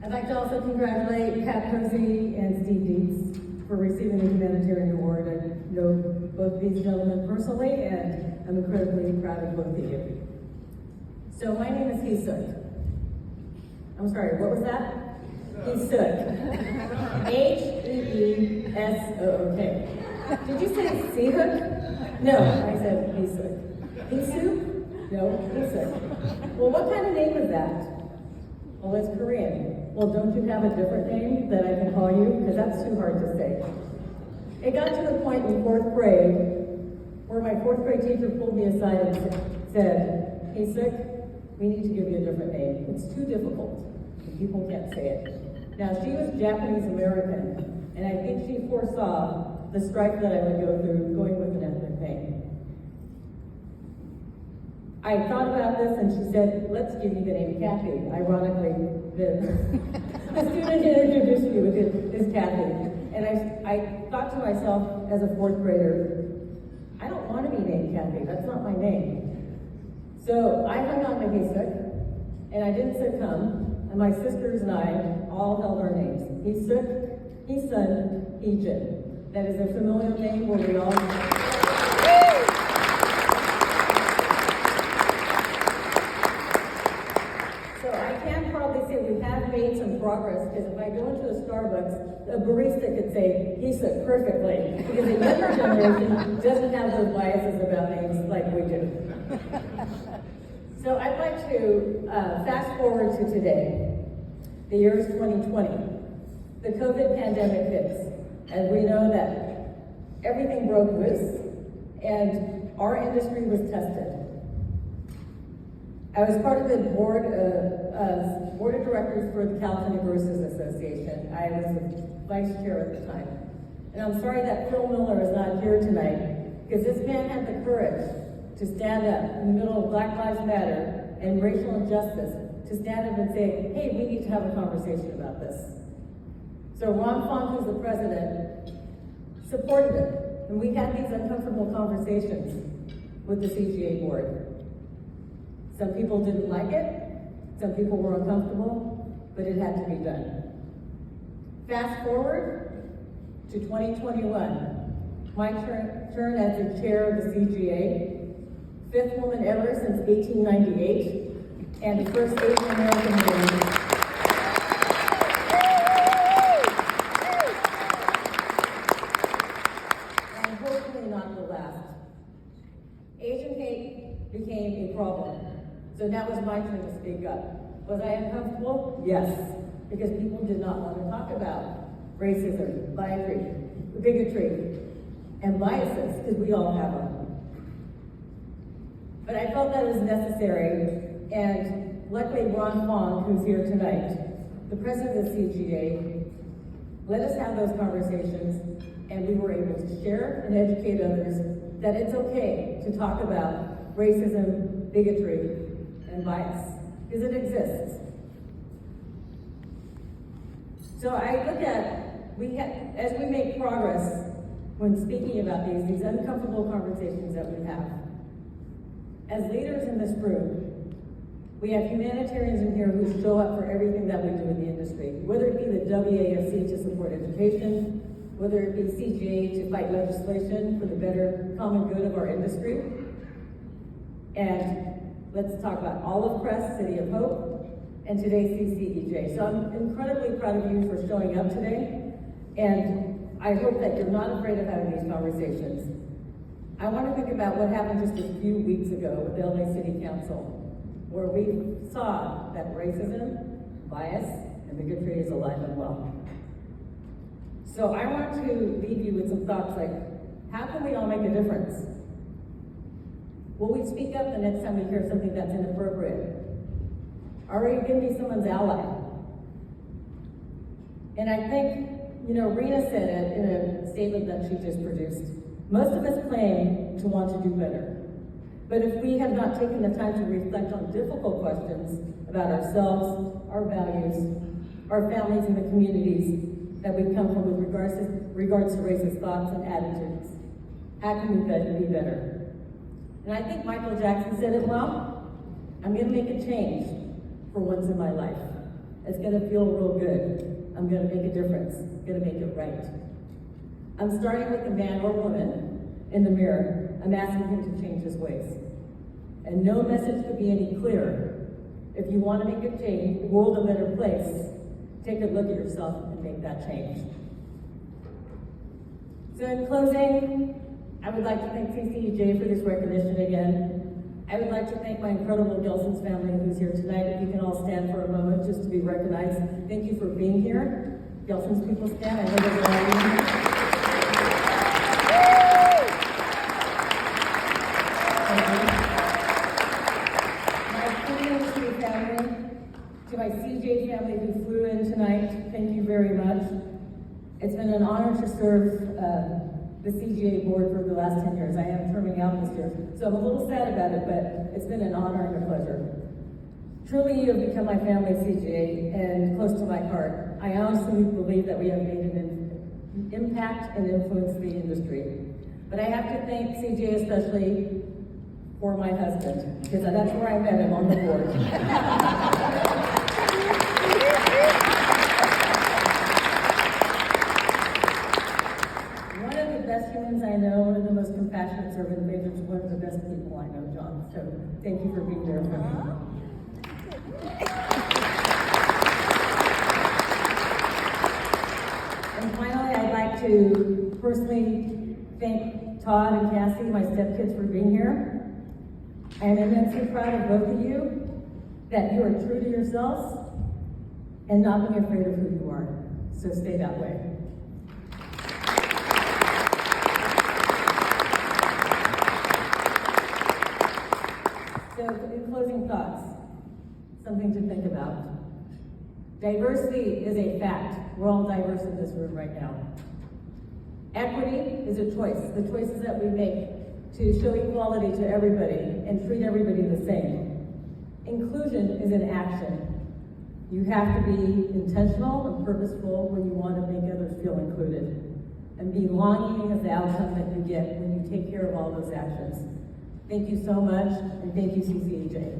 I'd like to also congratulate Pat Posey and Steve Dietz for receiving the humanitarian award. I know both these gentlemen personally, and I'm incredibly proud of both of you. So my name is Hee-Sook. I'm sorry, what was that? Hee-Sook. H-E-E-S-O-O-K. Did you say Hee-Sook? No, I said Hee-Sook. Hee-Sook? No, Hee-Sook. Well, what kind of name is that? Well, it's Korean. Well, don't you have a different name that I can call you? Because that's too hard to say. It got to the point in fourth grade where my fourth grade teacher pulled me aside and said, "Hee-Sook, we need to give you a different name. It's too difficult. People can't say it." Now, she was Japanese American, and I think she foresaw the strife that I would go through going with an ethnic name. I thought about this, and she said, "Let's give you the name Kathy." Ironically, the student who introduced me with it is Kathy. And I thought to myself as a fourth grader, I don't want to be named Kathy. That's not my name. So I hung on to Hee-Sook, and I didn't succumb. And my sisters and I all held our names. Hee-Sook, Hee-Sun, Hee-Jin. That is a familial name where we all... So I can probably say we have made some progress, because if I go into a Starbucks, a barista could say Hee-Sook perfectly, because the younger generation doesn't have those biases about names like we do. So I'd like to fast forward to today. The year is 2020. The COVID pandemic hits, and we know that everything broke loose, and our industry was tested. I was part of the board of directors for the California Baristas Association. I was the vice chair at the time. And I'm sorry that Phil Miller is not here tonight, because this man had the courage to stand up in the middle of Black Lives Matter and racial injustice, to stand up and say, hey, we need to have a conversation about this. So Ron Fong, who's the president, supported it. And we had these uncomfortable conversations with the CCEJ board. Some people didn't like it, some people were uncomfortable, but it had to be done. Fast forward to 2021, my turn as the chair of the CGA, 5th woman ever since 1898, and the first Asian American woman. And hopefully not the last. Asian hate became a problem. So now it was my turn to speak up. Was I uncomfortable? Yes, because people did not want to talk about racism, bigotry, and biases, because we all have them. But I felt that was necessary, and luckily Ron Fong, who's here tonight, the president of the CGA, let us have those conversations, and we were able to share and educate others that it's okay to talk about racism, bigotry, and bias, because it exists. So I look at, as we make progress when speaking about these uncomfortable conversations that we have, as leaders in this room, we have humanitarians in here who show up for everything that we do in the industry, whether it be the WAFC to support education, whether it be CGA to fight legislation for the better common good of our industry. And let's talk about Olive Crest, City of Hope, and today's CCEJ. So I'm incredibly proud of you for showing up today, and I hope that you're not afraid of having these conversations. I want to think about what happened just a few weeks ago with the LA City Council, where we saw that racism, bias, and bigotry is alive and well. So I want to leave you with some thoughts like, how can we all make a difference? Will we speak up the next time we hear something that's inappropriate? Are we going to be someone's ally? And I think, Rena said it in a statement that she just produced. Most of us claim to want to do better. But if we have not taken the time to reflect on difficult questions about ourselves, our values, our families, and the communities that we come from with regards to racist thoughts and attitudes, how can we be better? And I think Michael Jackson said it well. I'm going to make a change for once in my life. It's gonna feel real good. I'm gonna make a difference. I'm gonna make it right. I'm starting with the man or woman in the mirror. I'm asking him to change his ways. And no message could be any clearer. If you want to make a change, the world a better place, take a look at yourself and make that change. So in closing, I would like to thank CCEJ for this recognition again. I would like to thank my incredible Gelson's family who's here tonight. If you can all stand for a moment just to be recognized. Thank you for being here. Gelson's people stand. I know there's a lot of you here. To my CJ family who flew in tonight, thank you very much. It's been an honor to serve the CGA board for the last 10 years. I am terming out this year, so I'm a little sad about it, but it's been an honor and a pleasure. Truly, you have become my family, CGA, and close to my heart. I honestly believe that we have made an impact and influenced the industry. But I have to thank CGA especially for my husband, because that's where I met him, on the board. One of the best humans I know, one of the most compassionate servant leaders, one of the best people I know, John. So thank you for being there for me. And finally, I'd like to personally thank Todd and Cassie, my stepkids, for being here. I am immensely proud of both of you, that you are true to yourselves and not being afraid of who you are. So stay that way. So in closing thoughts, something to think about. Diversity is a fact. We're all diverse in this room right now. Equity is a choice, the choices that we make to show equality to everybody and treat everybody the same. Inclusion is an action. You have to be intentional and purposeful when you want to make others feel included. And belonging is the outcome that you get when you take care of all those actions. Thank you so much, and thank you, CCEJ.